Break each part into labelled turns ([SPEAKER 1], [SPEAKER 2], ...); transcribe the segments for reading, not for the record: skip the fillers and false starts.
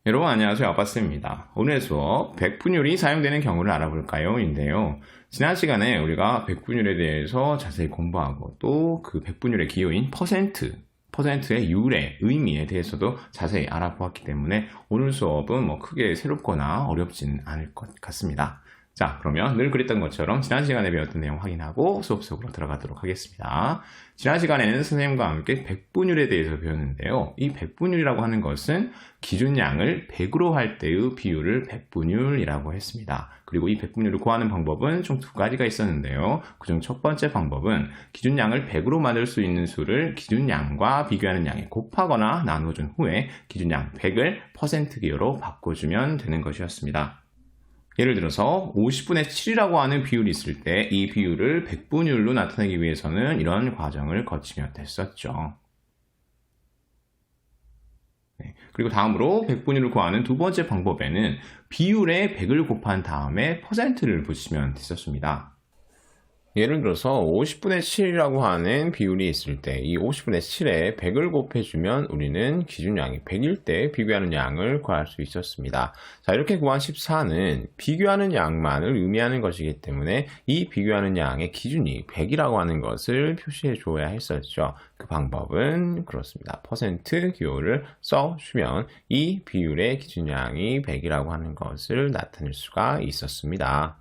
[SPEAKER 1] 여러분 안녕하세요. 아빠쌤입니다. 오늘 수업 백분율이 사용되는 경우를 알아볼까요? 인데요. 지난 시간에 우리가 백분율에 대해서 자세히 공부하고 또 그 백분율의 기호인 퍼센트의 율의 의미에 대해서도 자세히 알아보았기 때문에 오늘 수업은 크게 새롭거나 어렵지는 않을 것 같습니다. 자, 그러면 늘 그랬던 것처럼 지난 시간에 배웠던 내용 확인하고 수업 속으로 들어가도록 하겠습니다. 지난 시간에는 선생님과 함께 백분율에 대해서 배웠는데요. 이 백분율이라고 하는 것은 기준량을 100으로 할 때의 비율을 백분율이라고 했습니다. 그리고 이 백분율을 구하는 방법은 총 두 가지가 있었는데요. 그중 첫 번째 방법은 기준량을 100으로 만들 수 있는 수를 기준량과 비교하는 양에 곱하거나 나눠준 후에 기준량 100을 퍼센트 기호로 바꿔주면 되는 것이었습니다. 예를 들어서 50분의 7이라고 하는 비율이 있을 때 이 비율을 백분율로 나타내기 위해서는 이런 과정을 거치면 됐었죠. 그리고 다음으로 백분율을 구하는 두 번째 방법에는 비율에 100을 곱한 다음에 퍼센트를 붙이면 됐었습니다. 예를 들어서 50분의 7이라고 하는 비율이 있을 때 이 50분의 7에 100을 곱해주면 우리는 기준량이 100일 때 비교하는 양을 구할 수 있었습니다. 자, 이렇게 구한 14는 비교하는 양만을 의미하는 것이기 때문에 이 비교하는 양의 기준이 100이라고 하는 것을 표시해 줘야 했었죠. 그 방법은 그렇습니다. 퍼센트 기호를 써주면 이 비율의 기준량이 100이라고 하는 것을 나타낼 수가 있었습니다.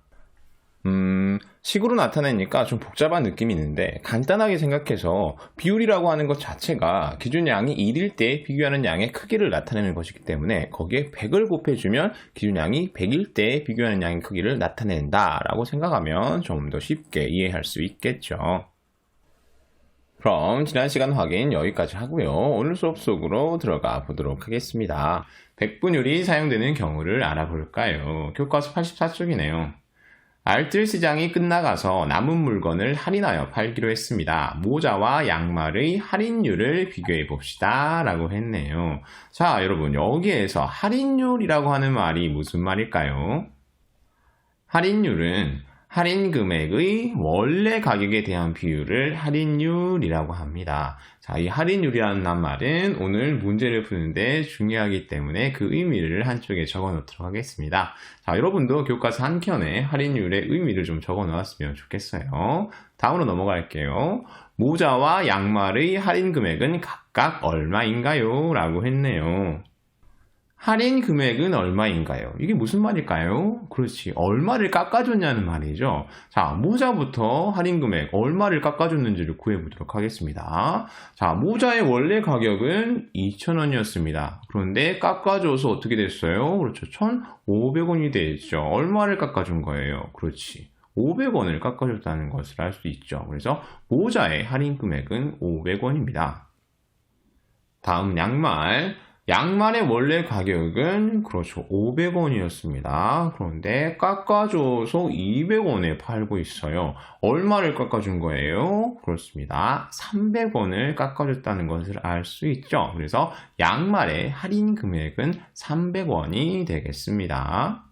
[SPEAKER 1] 식으로 나타내니까 좀 복잡한 느낌이 있는데 간단하게 생각해서 비율이라고 하는 것 자체가 기준량이 1일 때 비교하는 양의 크기를 나타내는 것이기 때문에 거기에 100을 곱해주면 기준량이 100일 때 비교하는 양의 크기를 나타낸다 라고 생각하면 좀 더 쉽게 이해할 수 있겠죠. 그럼 지난 시간 확인 여기까지 하고요. 오늘 수업 속으로 들어가 보도록 하겠습니다. 백분율이 사용되는 경우를 알아볼까요? 교과서 84쪽이네요. 알뜰 시장이 끝나가서 남은 물건을 할인하여 팔기로 했습니다. 모자와 양말의 할인율을 비교해 봅시다 라고 했네요. 자, 여러분 여기에서 할인율이라고 하는 말이 무슨 말일까요? 할인율은 할인 금액의 원래 가격에 대한 비율을 할인율이라고 합니다. 자, 이 할인율이라는 말은 오늘 문제를 푸는데 중요하기 때문에 그 의미를 한쪽에 적어 놓도록 하겠습니다. 자, 여러분도 교과서 한 켠에 할인율의 의미를 좀 적어 놓았으면 좋겠어요. 다음으로 넘어갈게요. 모자와 양말의 할인 금액은 각각 얼마인가요? 라고 했네요. 할인 금액은 얼마인가요? 이게 무슨 말일까요? 그렇지. 얼마를 깎아줬냐는 말이죠. 자, 모자부터 할인 금액 얼마를 깎아줬는지를 구해보도록 하겠습니다. 자, 모자의 원래 가격은 2,000원이었습니다. 그런데 깎아줘서 어떻게 됐어요? 그렇죠. 1,500원이 됐죠. 얼마를 깎아준 거예요? 그렇지. 500원을 깎아줬다는 것을 알 수 있죠. 그래서 모자의 할인 금액은 500원입니다. 다음 양말의 원래 가격은 그렇죠 500원이었습니다. 그런데 깎아줘서 200원에 팔고 있어요. 얼마를 깎아준 거예요? 그렇습니다. 300원을 깎아줬다는 것을 알 수 있죠. 그래서 양말의 할인 금액은 300원이 되겠습니다.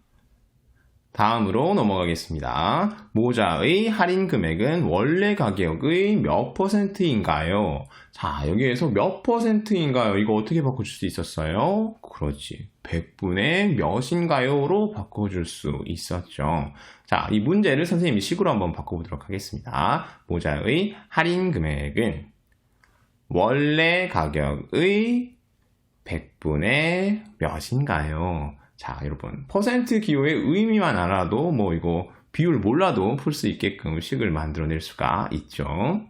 [SPEAKER 1] 다음으로 넘어가겠습니다. 모자의 할인 금액은 원래 가격의 몇 퍼센트인가요? 자, 여기에서 몇 퍼센트인가요? 이거 어떻게 바꿔줄 수 있었어요? 그렇지. 100분의 몇인가요?로 바꿔줄 수 있었죠. 자, 이 문제를 선생님이 식으로 한번 바꿔보도록 하겠습니다. 모자의 할인 금액은 원래 가격의 100분의 몇인가요? 자, 여러분 퍼센트 기호의 의미만 알아도 이거 비율 몰라도 풀 수 있게끔 식을 만들어낼 수가 있죠.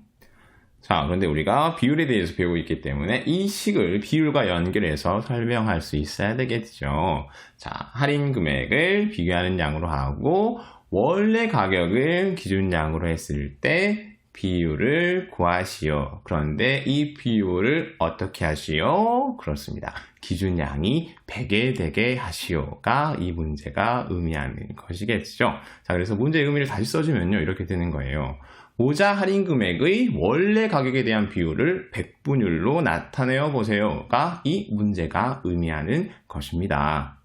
[SPEAKER 1] 자, 그런데 우리가 비율에 대해서 배우고 있기 때문에 이 식을 비율과 연결해서 설명할 수 있어야 되겠죠. 자, 할인 금액을 비교하는 양으로 하고 원래 가격을 기준량으로 했을 때 비율을 구하시오. 그런데 이 비율을 어떻게 하시오? 그렇습니다. 기준량이 100에 되게 하시오가 이 문제가 의미하는 것이겠죠. 자, 그래서 문제의 의미를 다시 써주면요. 이렇게 되는 거예요. 모자 할인 금액의 원래 가격에 대한 비율을 백분율로 나타내어 보세요가 이 문제가 의미하는 것입니다.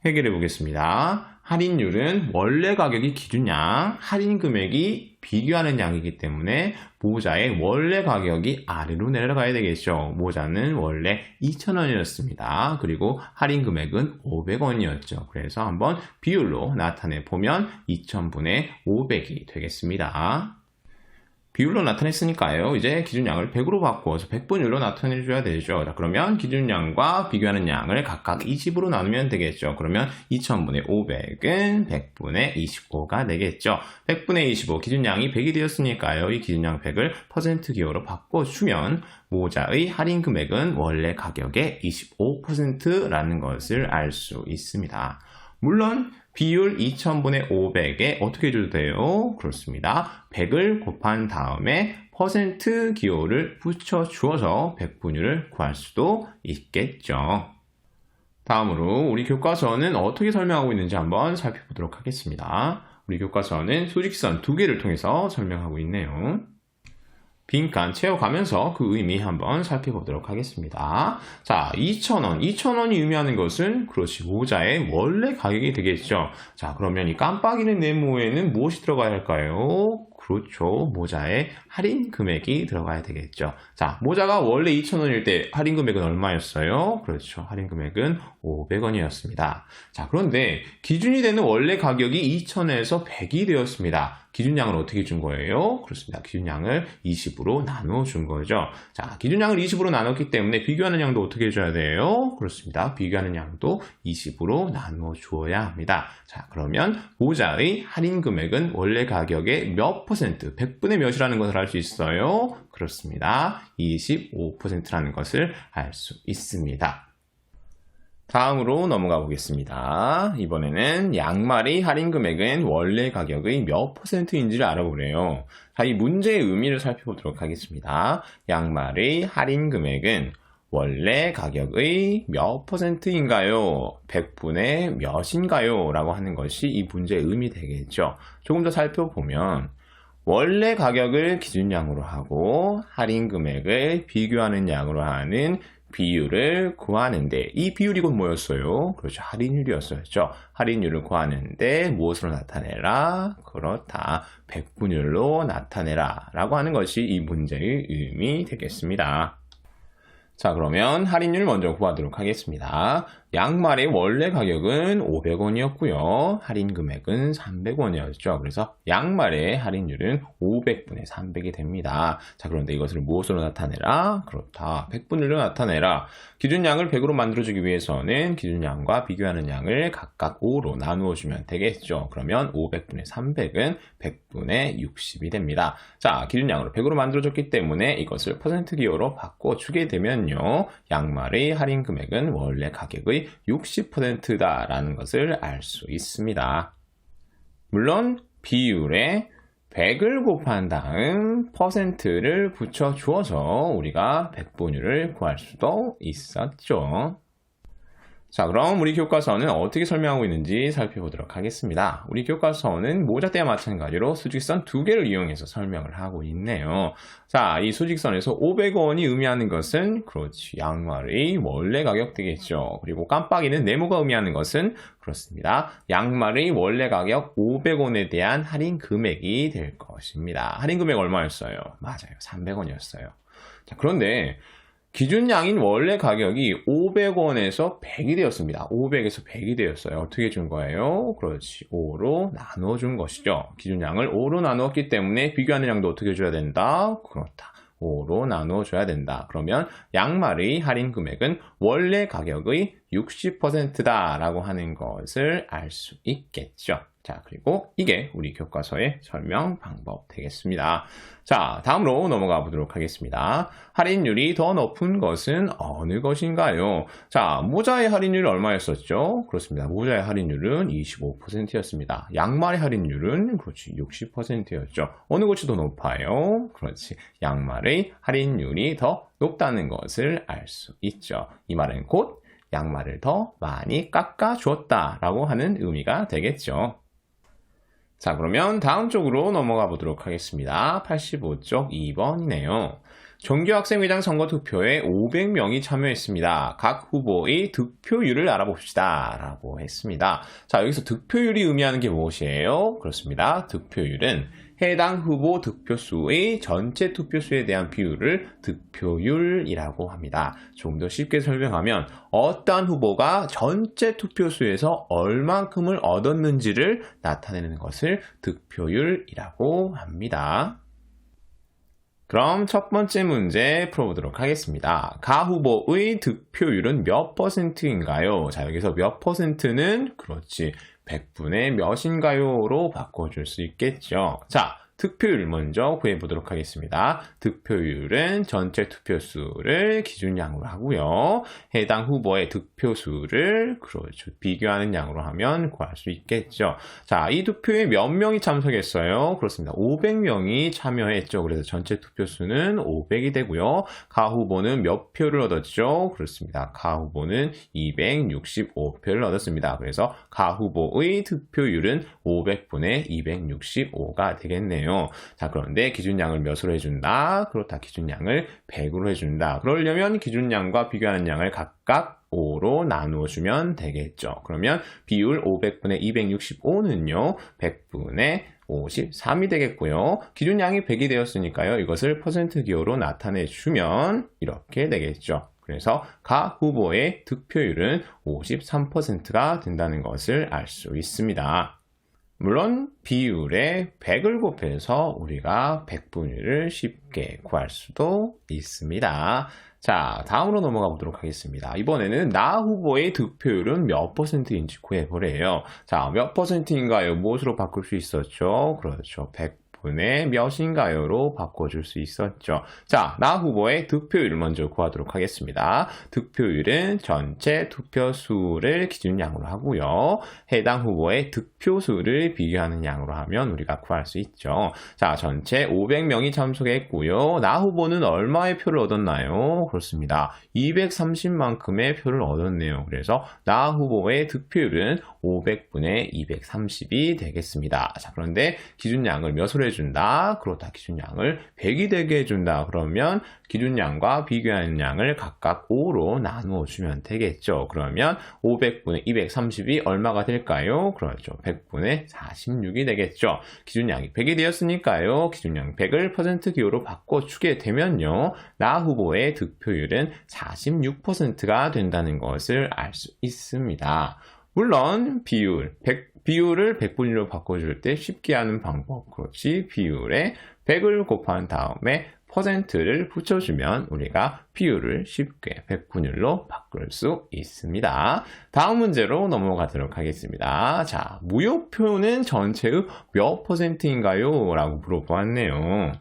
[SPEAKER 1] 해결해 보겠습니다. 할인율은 원래 가격이 기준양, 할인 금액이 비교하는 양이기 때문에 모자의 원래 가격이 아래로 내려가야 되겠죠. 모자는 원래 2,000원이었습니다. 그리고 할인 금액은 500원이었죠. 그래서 한번 비율로 나타내 보면 2,000분의 500이 되겠습니다. 비율로 나타냈으니까요. 이제 기준양을 100으로 바꿔서 100분율로 나타내줘야 되죠. 자, 그러면 기준양과 비교하는 양을 각각 20으로 나누면 되겠죠. 그러면 2000분의 500은 100분의 25가 되겠죠. 100분의 25 기준양이 100이 되었으니까요. 이 기준양 100을 퍼센트 기호로 바꿔주면 모자의 할인 금액은 원래 가격의 25%라는 것을 알 수 있습니다. 물론 비율 2000분의 500에 어떻게 해줘도 돼요? 그렇습니다. 100을 곱한 다음에 퍼센트 기호를 붙여주어서 100분율을 구할 수도 있겠죠. 다음으로 우리 교과서는 어떻게 설명하고 있는지 한번 살펴보도록 하겠습니다. 우리 교과서는 수직선 두 개를 통해서 설명하고 있네요. 빈칸 채워가면서 그 의미 한번 살펴보도록 하겠습니다. 자, 2,000원. 2,000원이 의미하는 것은 그렇지 모자의 원래 가격이 되겠죠. 자, 그러면 이 깜빡이는 네모에는 무엇이 들어가야 할까요? 그렇죠. 모자의 할인 금액이 들어가야 되겠죠. 자, 모자가 원래 2,000원일 때 할인 금액은 얼마였어요? 그렇죠. 할인 금액은 500원이었습니다. 자, 그런데 기준이 되는 원래 가격이 2,000원에서 100이 되었습니다. 기준량을 어떻게 준 거예요? 그렇습니다. 기준량을 20으로 나누어 준 거죠. 자, 기준량을 20으로 나눴기 때문에 비교하는 양도 어떻게 해줘야 돼요? 그렇습니다. 비교하는 양도 20으로 나누어 주어야 합니다. 자, 그러면 모자의 할인 금액은 원래 가격의 몇 퍼센트, 100분의 몇이라는 것을 알 수 있어요? 그렇습니다. 25%라는 것을 알 수 있습니다. 다음으로 넘어가 보겠습니다. 이번에는 양말의 할인 금액은 원래 가격의 몇 퍼센트인지를 알아보래요. 자, 이 문제의 의미를 살펴보도록 하겠습니다. 양말의 할인 금액은 원래 가격의 몇 퍼센트인가요? 100분의 몇인가요? 라고 하는 것이 이 문제의 의미 되겠죠. 조금 더 살펴보면 원래 가격을 기준양으로 하고 할인 금액을 비교하는 양으로 하는 비율을 구하는데 이 비율이 곧 뭐였어요? 그렇죠. 할인율이었었죠. 할인율을 구하는데 무엇으로 나타내라? 그렇다. 100분율로 나타내라 라고 하는 것이 이 문제의 의미 되겠습니다. 자, 그러면 할인율 먼저 구하도록 하겠습니다. 양말의 원래 가격은 500원이었고요. 할인 금액은 300원이었죠. 그래서 양말의 할인율은 500분의 300이 됩니다. 자, 그런데 이것을 무엇으로 나타내라? 그렇다. 100분율로 나타내라. 기준양을 100으로 만들어주기 위해서는 기준양과 비교하는 양을 각각 5로 나누어 주면 되겠죠. 그러면 500분의 300은 100분의 60이 됩니다. 자, 기준양으로 100으로 만들어줬기 때문에 이것을 퍼센트 기호로 바꿔주게 되면요. 양말의 할인 금액은 원래 가격의 60%다라는 것을 알 수 있습니다. 물론 비율에 100을 곱한 다음 퍼센트를 붙여주어서 우리가 100분율을 구할 수도 있었죠. 자, 그럼 우리 교과서는 어떻게 설명하고 있는지 살펴보도록 하겠습니다. 우리 교과서는 모자 때와 마찬가지로 수직선 두 개를 이용해서 설명을 하고 있네요. 자, 이 수직선에서 500원이 의미하는 것은 그렇지 양말의 원래 가격 되겠죠. 그리고 깜빡이는 네모가 의미하는 것은 그렇습니다. 양말의 원래 가격 500원에 대한 할인 금액이 될 것입니다. 할인 금액 얼마였어요? 맞아요. 300원이었어요. 자, 그런데 기준양인 원래 가격이 500원에서 100이 되었습니다. 500에서 100이 되었어요. 어떻게 준 거예요? 그렇지. 5로 나누어 준 것이죠. 기준양을 5로 나누었기 때문에 비교하는 양도 어떻게 줘야 된다? 그렇다. 5로 나누어 줘야 된다. 그러면 양말의 할인 금액은 원래 가격의 60%다 라고 하는 것을 알 수 있겠죠. 자, 그리고 이게 우리 교과서의 설명 방법 되겠습니다. 자, 다음으로 넘어가 보도록 하겠습니다. 할인율이 더 높은 것은 어느 것인가요? 자, 모자의 할인율이 얼마였었죠? 그렇습니다. 모자의 할인율은 25%였습니다. 양말의 할인율은 그렇지 60%였죠. 어느 것이 더 높아요? 그렇지. 양말의 할인율이 더 높다는 것을 알 수 있죠. 이 말은 곧 양말을 더 많이 깎아 주었다라고 하는 의미가 되겠죠. 자, 그러면 다음 쪽으로 넘어가 보도록 하겠습니다. 85쪽 2번이네요. 정규학생회장 선거투표에 500명이 참여했습니다. 각 후보의 득표율을 알아봅시다. 라고 했습니다. 자, 여기서 득표율이 의미하는 게 무엇이에요? 그렇습니다. 득표율은 해당 후보 득표수의 전체 투표수에 대한 비율을 득표율이라고 합니다. 조금 더 쉽게 설명하면 어떠한 후보가 전체 투표수에서 얼만큼을 얻었는지를 나타내는 것을 득표율이라고 합니다. 그럼 첫 번째 문제 풀어보도록 하겠습니다. 가 후보의 득표율은 몇 %인가요? 자, 여기서 몇 %는 그렇지 100분의 몇인가요?로 바꿔줄 수 있겠죠. 자, 득표율 먼저 구해보도록 하겠습니다. 득표율은 전체 투표수를 기준양으로 하고요. 해당 후보의 득표수를 그렇죠. 비교하는 양으로 하면 구할 수 있겠죠. 자, 이 투표에 몇 명이 참석했어요? 그렇습니다. 500명이 참여했죠. 그래서 전체 투표수는 500이 되고요. 가 후보는 몇 표를 얻었죠? 그렇습니다. 가 후보는 265표를 얻었습니다. 그래서 가 후보의 득표율은 500분의 265가 되겠네요. 자, 그런데 기준양을 몇으로 해준다? 그렇다. 기준양을 100으로 해준다. 그러려면 기준양과 비교하는 양을 각각 5로 나누어 주면 되겠죠. 그러면 비율 500분의 265는요. 100분의 53이 되겠고요. 기준양이 100이 되었으니까요. 이것을 퍼센트 기호로 나타내 주면 이렇게 되겠죠. 그래서 가 후보의 득표율은 53%가 된다는 것을 알 수 있습니다. 물론 비율에 100을 곱해서 우리가 100분위를 쉽게 구할 수도 있습니다. 자, 다음으로 넘어가 보도록 하겠습니다. 이번에는 나 후보의 득표율은 몇 %인지 구해보래요. 자, 몇 %인가요? 무엇으로 바꿀 수 있었죠? 그렇죠. 100분의 몇인가요로 바꿔줄 수 있었죠. 자, 나 후보의 득표율을 먼저 구하도록 하겠습니다. 득표율은 전체 투표수를 기준양으로 하고요. 해당 후보의 득표수를 비교하는 양으로 하면 우리가 구할 수 있죠. 자, 전체 500명이 참석했고요. 나 후보는 얼마의 표를 얻었나요? 그렇습니다. 230만큼의 표를 얻었네요. 그래서 나 후보의 득표율은 500분의 230이 되겠습니다. 자, 그런데 기준양을 몇으로 해준다? 그렇다. 기준양을 100이 되게 해준다. 그러면 기준양과 비교하는 양을 각각 5로 나누어 주면 되겠죠. 그러면 500분의 230이 얼마가 될까요? 그렇죠. 100분의 46이 되겠죠. 기준양이 100이 되었으니까요. 기준양 100을 퍼센트 기호로 바꿔주게 되면요. 나 후보의 득표율은 46%가 된다는 것을 알 수 있습니다. 물론 비율을 100분위로 바꿔줄 때 쉽게 하는 방법, 그렇지. 비율에 100을 곱한 다음에 퍼센트를 붙여주면 우리가 비율을 쉽게 100분율로 바꿀 수 있습니다. 다음 문제로 넘어가도록 하겠습니다. 자, 무효표는 전체의 몇 %인가요? 라고 물어보았네요.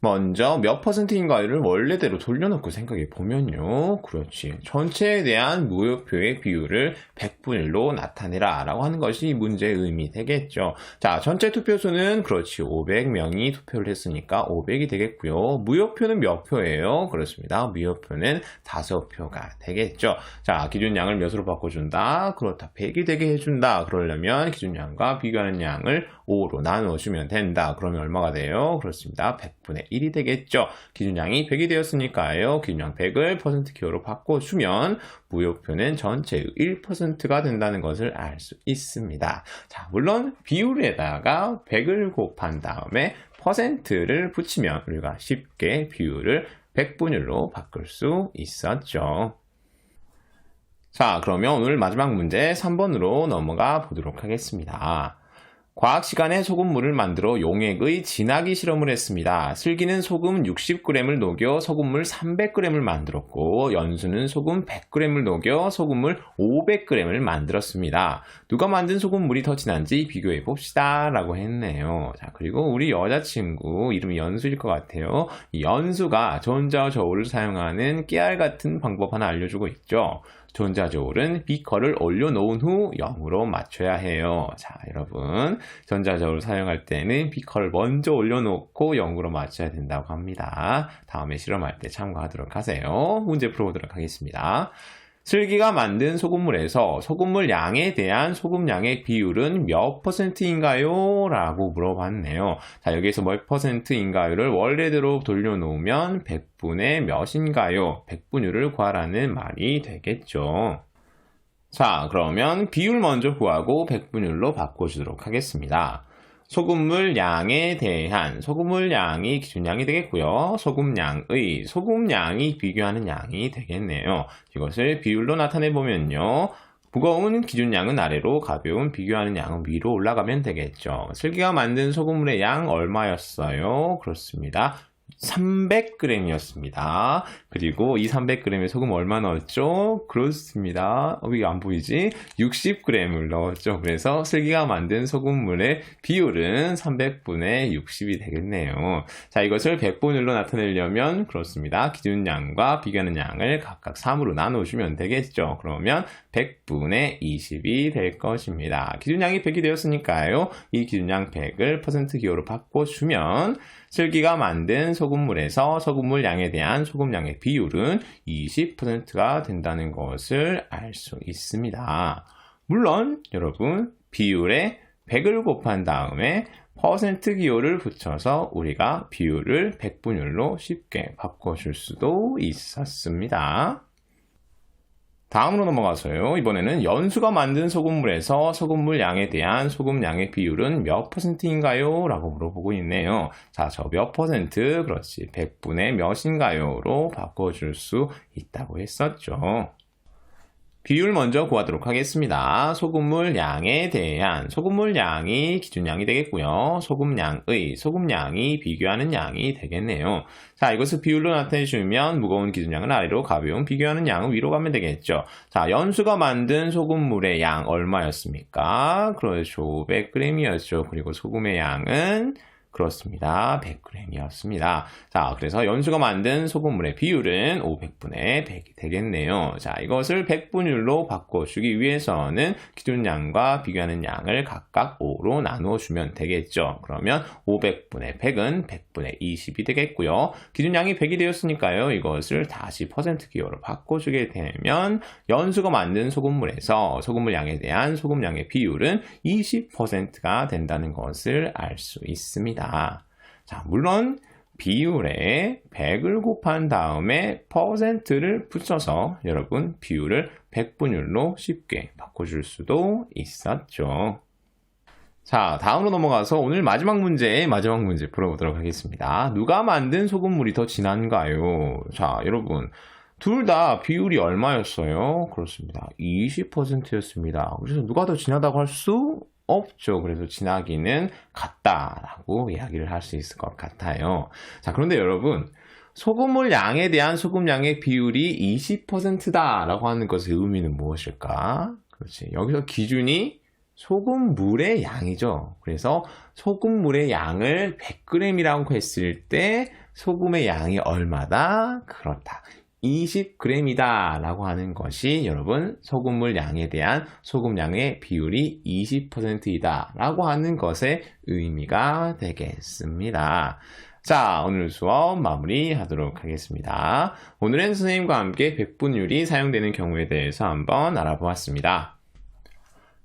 [SPEAKER 1] 먼저 몇 %인가를 원래대로 돌려놓고 생각해 보면요. 그렇지. 전체에 대한 무효표의 비율을 100분의 1로 나타내라 라고 하는 것이 문제의 의미 되겠죠. 자, 전체 투표수는 그렇지. 500명이 투표를 했으니까 500이 되겠고요. 무효표는 몇 표예요? 그렇습니다. 무효표는 5표가 되겠죠. 자, 기준양을 몇으로 바꿔준다? 그렇다. 100이 되게 해준다. 그러려면 기준양과 비교하는 양을 5로 나누어주면 된다. 그러면 얼마가 돼요? 그렇습니다. 100분의 1이 되겠죠. 기준양이 100이 되었으니까요. 기준양 100을 퍼센트 기호로 바꿔주면 무효표는 전체의 1%가 된다는 것을 알 수 있습니다. 자, 물론 비율에다가 100을 곱한 다음에 퍼센트를 붙이면 우리가 쉽게 비율을 100분율로 바꿀 수 있었죠. 자, 그러면 오늘 마지막 문제 3번으로 넘어가 보도록 하겠습니다. 과학 시간에 소금물을 만들어 용액의 진하기 실험을 했습니다. 슬기는 소금 60g을 녹여 소금물 300g을 만들었고 연수는 소금 100g을 녹여 소금물 500g을 만들었습니다. 누가 만든 소금물이 더 진한지 비교해 봅시다 라고 했네요. 자, 그리고 우리 여자친구 이름이 연수일 것 같아요. 이 연수가 전자저울을 사용하는 깨알 같은 방법 하나 알려주고 있죠. 전자저울은 비커를 올려놓은 후 0으로 맞춰야 해요. 자, 여러분 전자저울 사용할 때는 비커를 먼저 올려놓고 0으로 맞춰야 된다고 합니다. 다음에 실험할 때 참고하도록 하세요. 문제 풀어보도록 하겠습니다. 슬기가 만든 소금물에서 소금물 양에 대한 소금량의 비율은 몇 %인가요? 라고 물어봤네요. 자, 여기에서 몇 %인가요를 원래대로 돌려놓으면 100분의 몇인가요? 백분율을 구하라는 말이 되겠죠. 자, 그러면 비율 먼저 구하고 백분율로 바꿔주도록 하겠습니다. 소금물 양에 대한 소금물 양이 기준량이 되겠고요. 소금량이 비교하는 양이 되겠네요. 이것을 비율로 나타내보면요. 무거운 기준량은 아래로, 가벼운 비교하는 양은 위로 올라가면 되겠죠. 슬기가 만든 소금물의 양 얼마였어요? 그렇습니다. 300g이었습니다. 그리고 이 300g에 소금 얼마 넣었죠? 그렇습니다. 이게 안 보이지? 60g을 넣었죠. 그래서 슬기가 만든 소금물의 비율은 300분의 60이 되겠네요. 자, 이것을 백분율로 나타내려면 그렇습니다. 기준량과 비교하는 양을 각각 3으로 나눠주면 되겠죠. 그러면 100분의 20이 될 것입니다. 기준량이 100이 되었으니까요. 이 기준량 100을 퍼센트 기호로 바꿔주면 슬기가 만든 소금물에서 소금물 양에 대한 소금량의 비율은 20%가 된다는 것을 알 수 있습니다. 물론 여러분 비율에 100을 곱한 다음에 퍼센트 기호를 붙여서 우리가 비율을 백분율로 쉽게 바꿔줄 수도 있었습니다. 다음으로 넘어가서요. 이번에는 연수가 만든 소금물에서 소금물 양에 대한 소금량의 비율은 몇 %인가요? 라고 물어보고 있네요. 자, 저 몇 %? 그렇지. 100분의 몇인가요? 로 바꿔줄 수 있다고 했었죠. 비율 먼저 구하도록 하겠습니다. 소금물 양에 대한 소금물 양이 기준량이 되겠고요. 소금량이 비교하는 양이 되겠네요. 자, 이것을 비율로 나타내 주면 무거운 기준량은 아래로, 가벼운 비교하는 양은 위로 가면 되겠죠. 자, 연수가 만든 소금물의 양 얼마였습니까? 그렇죠. 100g이었죠. 그리고 소금의 양은 그렇습니다. 100g이었습니다. 자, 그래서 연수가 만든 소금물의 비율은 500분의 100이 되겠네요. 자, 이것을 백분율로 바꿔주기 위해서는 기준량과 비교하는 양을 각각 5로 나누어주면 되겠죠. 그러면 500분의 100은 100분의 20이 되겠고요. 기준량이 100이 되었으니까요. 이것을 다시 퍼센트 기호로 바꿔주게 되면 연수가 만든 소금물에서 소금물 양에 대한 소금량의 비율은 20%가 된다는 것을 알 수 있습니다. 자, 물론 비율에 100을 곱한 다음에 퍼센트를 붙여서 여러분 비율을 백분율로 쉽게 바꿔줄 수도 있었죠. 자, 다음으로 넘어가서 오늘 마지막 문제 풀어보도록 하겠습니다. 누가 만든 소금물이 더 진한가요? 자, 여러분 둘 다 비율이 얼마였어요? 그렇습니다. 20%였습니다. 그래서 누가 더 진하다고 할 수 없죠. 그래서 진하기는 같다라고 이야기를 할 수 있을 것 같아요. 자, 그런데 여러분 소금물 양에 대한 소금량의 비율이 20%다라고 하는 것의 의미는 무엇일까? 그렇지. 여기서 기준이 소금물의 양이죠. 그래서 소금물의 양을 100g이라고 했을 때 소금의 양이 얼마다? 그렇다. 20g이다 라고 하는 것이 여러분 소금물 양에 대한 소금량의 비율이 20%이다 라고 하는 것의 의미가 되겠습니다. 자, 오늘 수업 마무리하도록 하겠습니다. 오늘은 선생님과 함께 백분율이 사용되는 경우에 대해서 한번 알아보았습니다.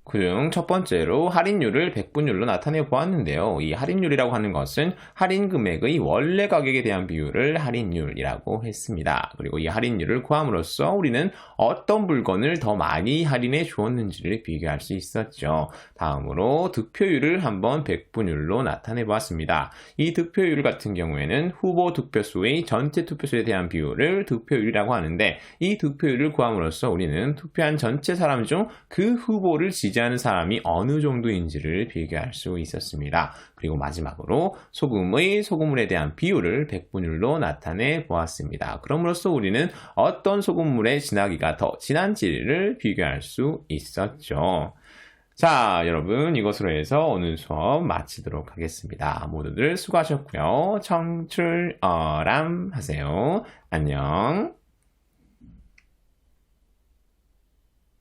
[SPEAKER 1] 그중 첫 번째로 할인율을 백분율로 나타내 보았는데요. 이 할인율이라고 하는 것은 할인 금액의 원래 가격에 대한 비율을 할인율이라고 했습니다. 그리고 이 할인율을 구함으로써 우리는 어떤 물건을 더 많이 할인해 주었는지를 비교할 수 있었죠. 다음으로 득표율을 한번 백분율로 나타내 보았습니다. 이 득표율 같은 경우에는 후보 득표수의 전체 투표수에 대한 비율을 득표율이라고 하는데 이 득표율을 구함으로써 우리는 투표한 전체 사람 중 그 후보를 지지하는 사람이 어느 정도인지를 비교할 수 있었습니다. 그리고 마지막으로 소금물에 대한 비율을 백분율로 나타내 보았습니다. 그럼으로써 우리는 어떤 소금물의 진하기가 더 진한지를 비교할 수 있었죠. 자, 여러분 이것으로 해서 오늘 수업 마치도록 하겠습니다. 모두들 수고하셨고요. 청출어람 하세요. 안녕.